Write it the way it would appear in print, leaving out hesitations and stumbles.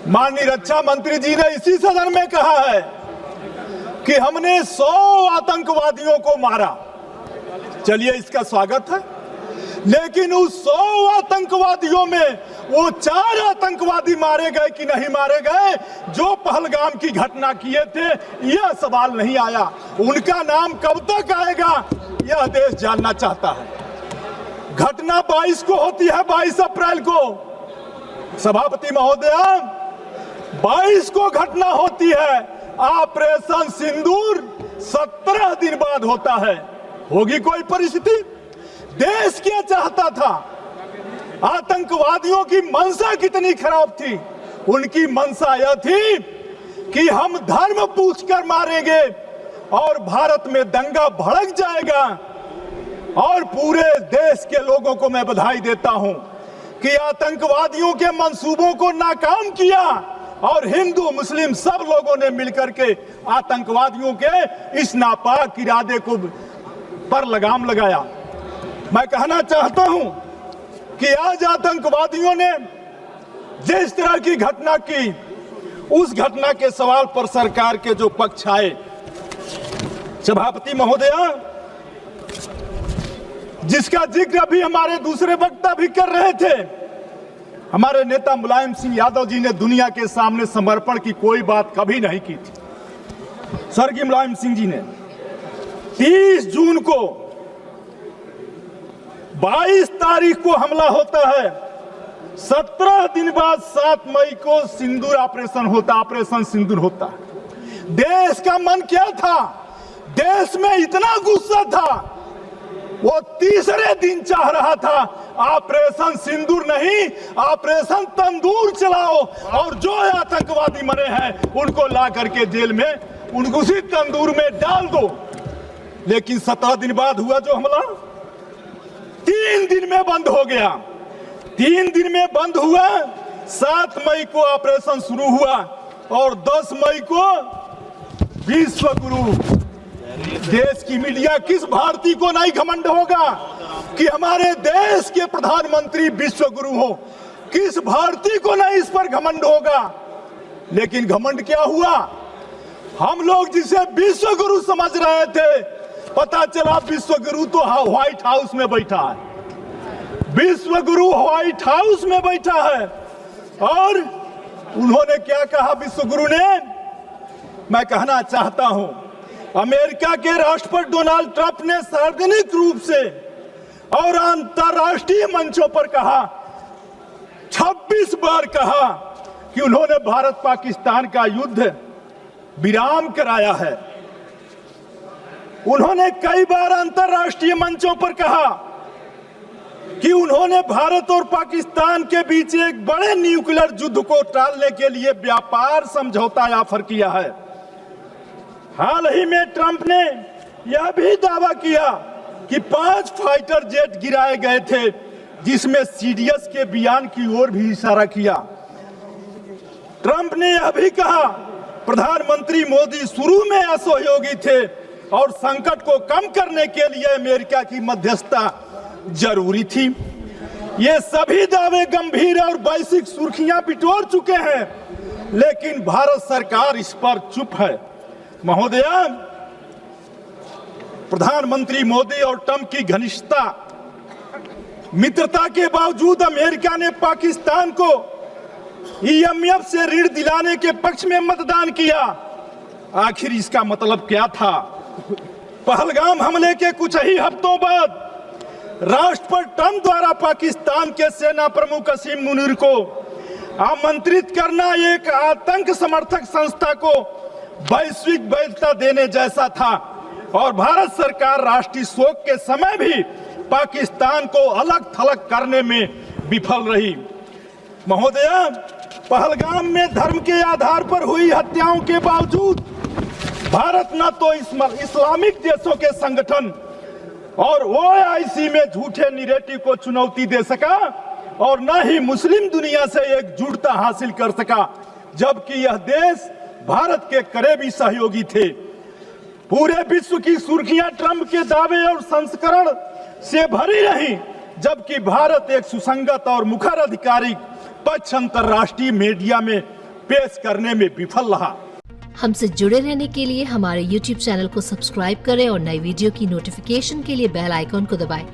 माननीय रक्षा मंत्री जी ने इसी सदन में कहा है कि हमने 100 आतंकवादियों को मारा। चलिए, इसका स्वागत है, लेकिन उस 100 आतंकवादियों में वो 4 आतंकवादी मारे गए कि नहीं मारे गए जो पहलगाम की घटना किए थे, यह सवाल नहीं आया। उनका नाम कब तक आएगा यह देश जानना चाहता है। घटना 22 को होती है, 22 अप्रैल को। सभापति महोदया, 22 को घटना होती है। ऑपरेशन सिंदूर 17 दिन बाद होता है। होगी कोई परिस्थिति? देश क्या चाहता था? आतंकवादियों की मंशा कितनी खराब थी? उनकी मंशा यह थी कि हम धर्म पूछकर मारेंगे और भारत में दंगा भड़क जाएगा। और पूरे देश के लोगों को मैं बधाई देता हूं कि आतंकवादियों के मंसूबों को नाकाम किया और हिंदू मुस्लिम सब लोगों ने मिलकर के आतंकवादियों के इस नापाक इरादे को पर लगाम लगाया। मैं कहना चाहता हूं कि आज आतंकवादियों ने जिस तरह की घटना की, उस घटना के सवाल पर सरकार के जो पक्ष आए, सभापति महोदया, जिसका जिक्र अभी हमारे दूसरे वक्ता भी कर रहे थे, हमारे नेता मुलायम सिंह यादव जी ने दुनिया के सामने समर्पण की कोई बात कभी नहीं की थी। स्वर्गीय मुलायम सिंह जी ने 30 जून को, 22 तारीख को हमला होता है, 17 दिन बाद 7 मई को सिंदूर ऑपरेशन सिंदूर होता है। देश का मन क्या था? देश में इतना गुस्सा था, वो तीसरे दिन चाह रहा था ऑपरेशन सिंदूर नहीं, ऑपरेशन तंदूर चलाओ और जो आतंकवादी मरे हैं उनको ला करके जेल में उनको उसी तंदूर में डाल दो। लेकिन 17 दिन बाद हुआ जो हमला, 3 दिन में बंद हो गया। 3 दिन में बंद हुआ। 7 मई को ऑपरेशन शुरू हुआ और 10 मई को विश्व गुरु। देश की मीडिया, किस भारतीय को नहीं घमंड होगा कि हमारे देश के प्रधानमंत्री विश्व गुरु हो? किस भारतीय को नहीं इस पर घमंड होगा? लेकिन घमंड क्या हुआ? हम लोग जिसे विश्व गुरु समझ रहे थे, पता चला विश्व गुरु तो व्हाइट हाउस में बैठा है। विश्व गुरु व्हाइट हाउस में बैठा है। और उन्होंने क्या कहा विश्व गुरु ने? मैं कहना चाहता हूं, अमेरिका के राष्ट्रपति डोनाल्ड ट्रंप ने सार्वजनिक रूप से और अंतर्राष्ट्रीय मंचों पर कहा, 26 बार कहा कि उन्होंने भारत पाकिस्तान का युद्ध विराम कराया है। उन्होंने कई बार अंतर्राष्ट्रीय मंचों पर कहा कि उन्होंने भारत और पाकिस्तान के बीच एक बड़े न्यूक्लियर युद्ध को टालने के लिए व्यापार समझौता ऑफर किया है। हाल ही में ट्रंप ने यह भी दावा किया कि 5 फाइटर जेट गिराए गए थे, जिसमें सीडीएस के बयान की ओर भी इशारा किया। ट्रंप ने यह भी कहा प्रधानमंत्री मोदी शुरू में असहयोगी थे और संकट को कम करने के लिए अमेरिका की मध्यस्थता जरूरी थी। ये सभी दावे गंभीर और वैश्विक सुर्खियां बिटोर चुके हैं, लेकिन भारत सरकार इस पर चुप है। महोदया, प्रधानमंत्री मोदी और ट्रंप की घनिष्ठता, मित्रता के बावजूद अमेरिका ने पाकिस्तान को IMF से ऋण दिलाने के पक्ष में मतदान किया। आखिर इसका मतलब क्या था? पहलगाम हमले के कुछ ही हफ्तों बाद राष्ट्रपति ट्रंप द्वारा पाकिस्तान के सेना प्रमुख असीम मुनीर को आमंत्रित करना एक आतंक समर्थक संस्था को वैश्विक वैधता देने जैसा था और भारत सरकार राष्ट्रीय शोक के समय भी पाकिस्तान को अलग थलग करने में विफल रही। महोदया, पहलगाम में धर्म के आधार पर हुई हत्याओं के बावजूद भारत न तो इस्लामिक देशों के संगठन और OIC में झूठे निरेटिव को चुनौती दे सका और न ही मुस्लिम दुनिया से एकजुटता हासिल कर सका, जबकि यह देश भारत के करीबी सहयोगी थे। पूरे विश्व की सुर्खियां ट्रंप के दावे और संस्करण से भरी रही, जबकि भारत एक सुसंगत और मुखर आधिकारिक पक्ष अंतर्राष्ट्रीय मीडिया में पेश करने में विफल रहा। हमसे जुड़े रहने के लिए हमारे YouTube चैनल को सब्सक्राइब करें और नई वीडियो की नोटिफिकेशन के लिए बेल आइकॉन को दबाएं।